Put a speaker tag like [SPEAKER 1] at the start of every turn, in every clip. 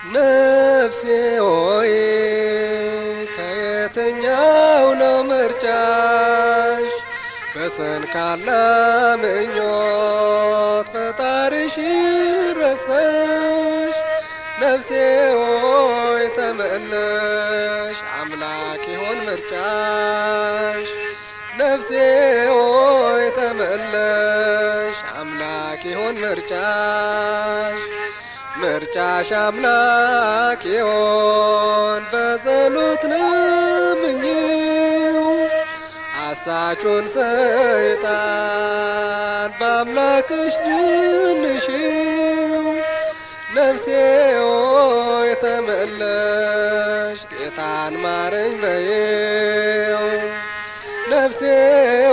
[SPEAKER 1] ነፍሴ ሆይ ከየትኛው ነው ምርጫሽ? በሰንካላ ምኞት ፈጣሪሽን ረሳሽ። ነፍሴ ሆይ ተመለሽ አምላክ ይሆን ምርጫሽ። ነፍሴ ሆይ ተመለሽ አምላክ ይሆን ምርጫሽ። ምርጫሽ አምላክ ይሆን በጸሎት ለምኜው አሳቹን ሰይጣን በአምላክሽ ድልሽው። ነፍሴ ሆይ ተመለሽ ጌታን ማረኝ በይው። ነፍሴ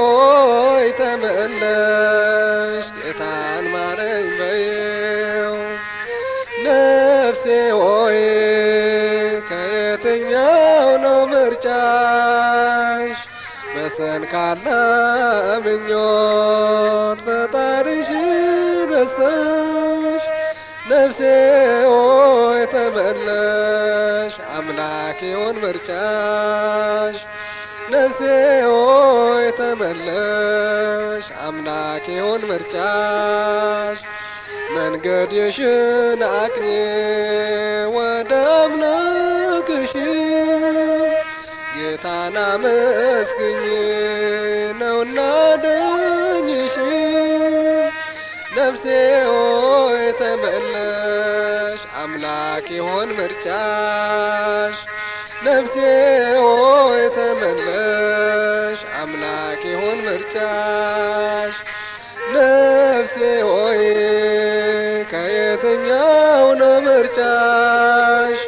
[SPEAKER 1] ሆይ ተመለሽ ጌታን ማረኝ በይው። ነፍሴ ሆይ ከየትኛው ነው ምርጫሽ? በሰንካላ ምኞት ፈጣሪሽን ረሳሽ። ነፍሴ ሆይ ተመለሽ አምላክ ይሆን ምርጫሽ። ነፍሴ ሆይ ተመለሽ አምላክ ይሆን ምርጫሽ። መንገድሽን አቅኚ ወደ አምላክሽ ጌታን አመስግኝ ነውና ዳኝሽ። ነፍሴ ሆይ ተመለሽ አምላክ ይሆን ምርጫሽ። ነፍሴ ሆይ ተመለሽ አምላክ ይሆን ምርጫሽ። ነፍሴ ሆይ ከየትኛው ነው ምርጫሽ?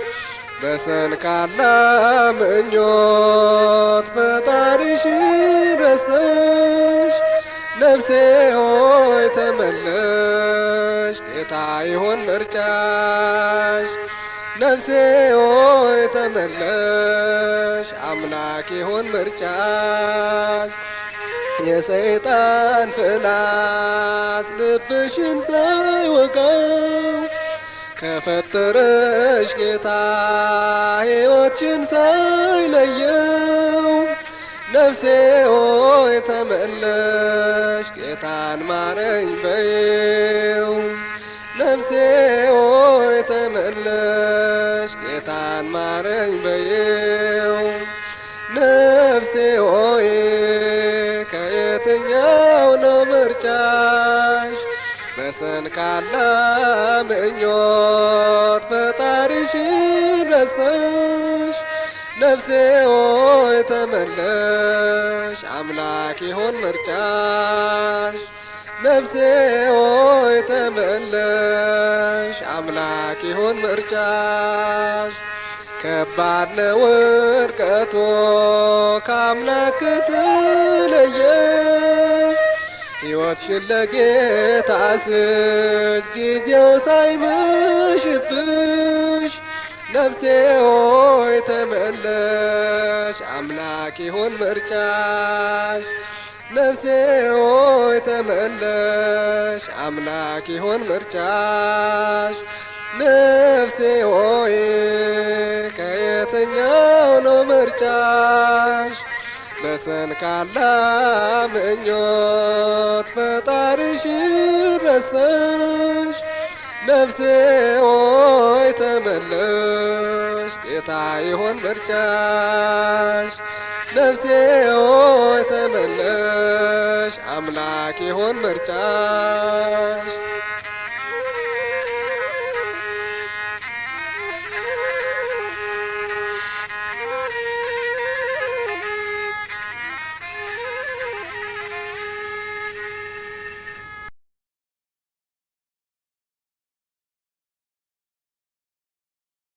[SPEAKER 1] በሰንካላ ምኞት ፈጣሪሽን ረሳሽ። ነፍሴ ሆይ ተመለሽ ጌታ ይሆን ምርጫሽ። ነፍሴ ሆይ ተመለሽ አምላክ ይሆን ምርጫሽ። የሰይጣን ፍላስ ልብሽን ሳይወጋው ከፈጠረሽ ጌታ ሕይወትሽን ሳይለየው። ነፍሴ ሆይ ተመለሽ ጌታን ማረኝ በይው። ነፍሴ ሆይ ተመለሽ ጌታን ማረኝ በይው። ነፍሴ ሆይ ከየትኛው ነው ምርጫሽ? በሰንካላ ምኞት ፈጣሪሽን ረሳሽ። ነፍሴ ሆይ ተመለሽ አምላክ ይሆን ምርጫሽ። ነፍሴ ሆይ ተመለሽ አምላክ ይሆን ምርጫሽ። ከባድ ነው ውድቀቱ ከአምላክ ከተለየሽ። ሕይወትሽን ለጌታ ስጭ ጊዜው ሳይመሽብሽ። ነፍሴ ሆይ ተመለሽ አምላክ ይሆን ምርጫሽ። ነፍሴ ሆይ ተመለሽ አምላክ ይሆን ምርጫሽ። ነፍሴ ሆይ ከየትኛው ነው ምርጫሽ? በሰንካላ ምኞት ፈጣሪሽን ረሳሽ። ነፍሴ ሆይ ተመለሽ ጌታ ይሆን ምርጫሽ። ነፍሴ ሆይ ተመለሽ አምላክ ይሆን ምርጫሽ።